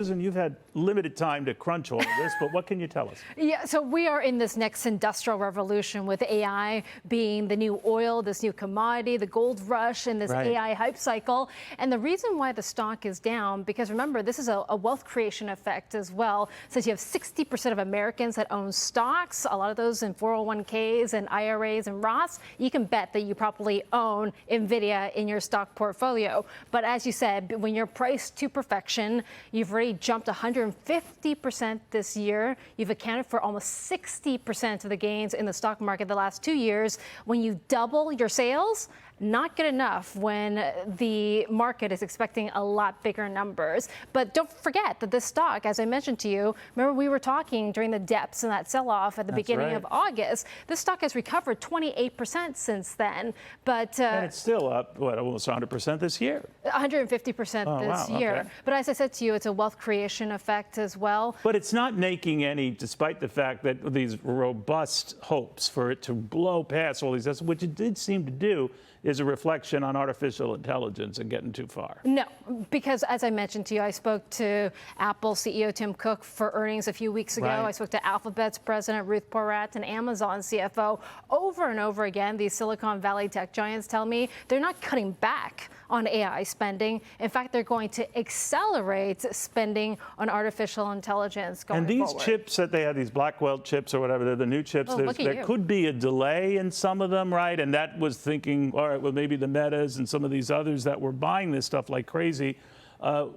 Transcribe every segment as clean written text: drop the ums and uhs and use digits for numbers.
Susan, you've had limited time to crunch all of this, but what can you tell us? Yeah, so we are in this next industrial revolution with AI being the new oil, this new commodity, the gold rush, and this AI hype cycle. And the reason why the stock is down, because remember, this is a wealth creation effect as well. Since you have 60% of Americans that own stocks, a lot of those in 401ks and IRAs and Roths, you can bet that you probably own Nvidia in your stock portfolio. But as you said, when you're priced to perfection, you've already jumped 150% this year. You've accounted for almost 60% of the gains in the stock market the last 2 years. When you double your sales, not good enough when the market is expecting a lot bigger numbers. But don't forget that this stock, as I mentioned to you, remember we were talking during the depths and that sell-off at the beginning of August. This stock has recovered 28% since then. But and it's still up, what, almost 100% this year? 150% this year. Okay. But as I said to you, it's a wealth creation effect as well. But it's not making any, despite the fact that these robust hopes for it to blow past all these, which it did seem to do, is a reflection on artificial intelligence and getting too far. No, because as I mentioned to you, I spoke to Apple CEO Tim Cook for earnings a few weeks ago. I spoke to Alphabet's president Ruth Porat and Amazon CFO. Over and over again, these Silicon Valley tech giants tell me they're not cutting back on AI spending. In fact, they're going to accelerate spending on artificial intelligence going forward. And these chips that they have, these Blackwell chips or whatever, they're the new chips, there could be a delay in some of them, right? And that was thinking, all right, well, maybe the Metas and some of these others that were buying this stuff like crazy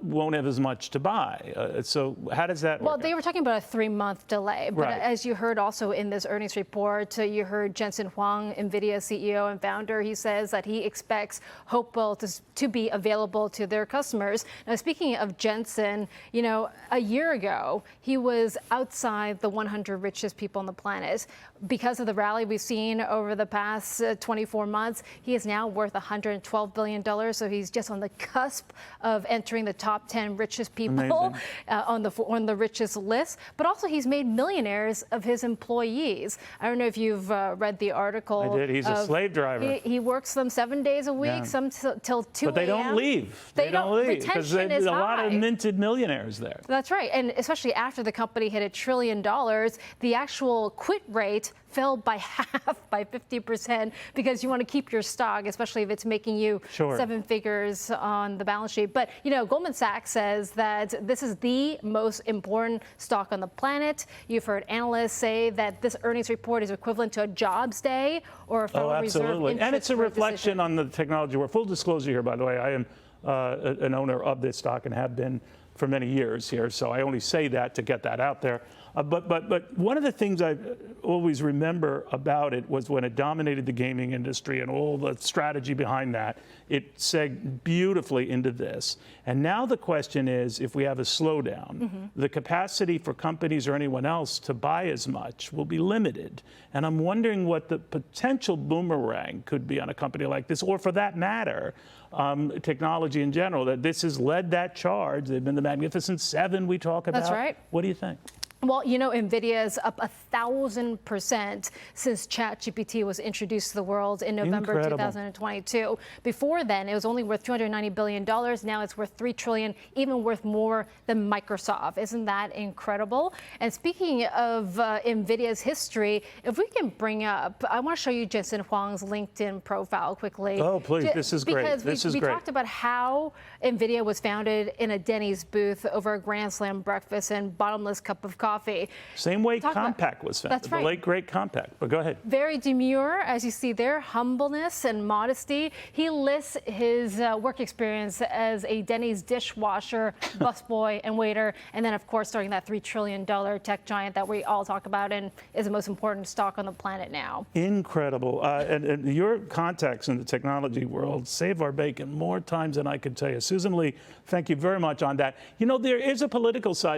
won't have as much to buy. So how does that work? Well, they were talking about a 3-month delay. But as you heard also in this earnings report, you heard Jensen Huang, Nvidia CEO and founder. He says that he expects Hopewell to be available to their customers. Now, speaking of Jensen, you know, a year ago, he was outside the 100 richest people on the planet. Because of the rally we've seen over the past 24 months, he is now worth $112 billion. So he's just on the cusp of entering the top 10 richest people on the richest list. But also he's made millionaires of his employees. I don't know if you've read the article. I did. He's a slave driver. He works them 7 days a week, some till 2 a.m. But they don't leave. They don't leave because there's a lot of minted millionaires there. That's right. And especially after the company hit $1 trillion, the actual quit rate fell by half, by 50%, because you want to keep your stock, especially if it's making you 7 figures on the balance sheet. But, you know, Goldman Sachs says that this is the most important stock on the planet. You've heard analysts say that this earnings report is equivalent to a jobs day or a Federal Reserve interest and it's a reflection decision on the technology. We're full disclosure here, by the way. I am an owner of this stock and have been for many years here, so I only say that to get that out there. But one of the things I always remember about it was when it dominated the gaming industry and all the strategy behind that, it segued beautifully into this. And now the question is, if we have a slowdown, the capacity for companies or anyone else to buy as much will be limited. And I'm wondering what the potential boomerang could be on a company like this, or for that matter, technology in general, that this has led that charge. They've been the Magnificent Seven we talk about. That's right. What do you think? Well, you know, Nvidia is up 1,000% since ChatGPT was introduced to the world in November 2022. Before then, it was only worth $290 billion. Now it's worth $3 trillion, even worth more than Microsoft. Isn't that incredible? And speaking of Nvidia's history, if we can bring up, I want to show you Jensen Huang's LinkedIn profile quickly. Oh, please, this is great. Because we talked about how Nvidia was founded in a Denny's booth over a Grand Slam breakfast and bottomless cup of coffee. Same way Compaq was founded, that's right. The late great Compaq. But go ahead. Very demure, as you see there, humbleness and modesty. He lists his work experience as a Denny's dishwasher, busboy, and waiter, and then of course starting that $3 trillion tech giant that we all talk about and is the most important stock on the planet now. Incredible. And your contacts in the technology world save our bacon more times than I could tell you. Susan Lee, thank you very much on that. You know, there is a political side.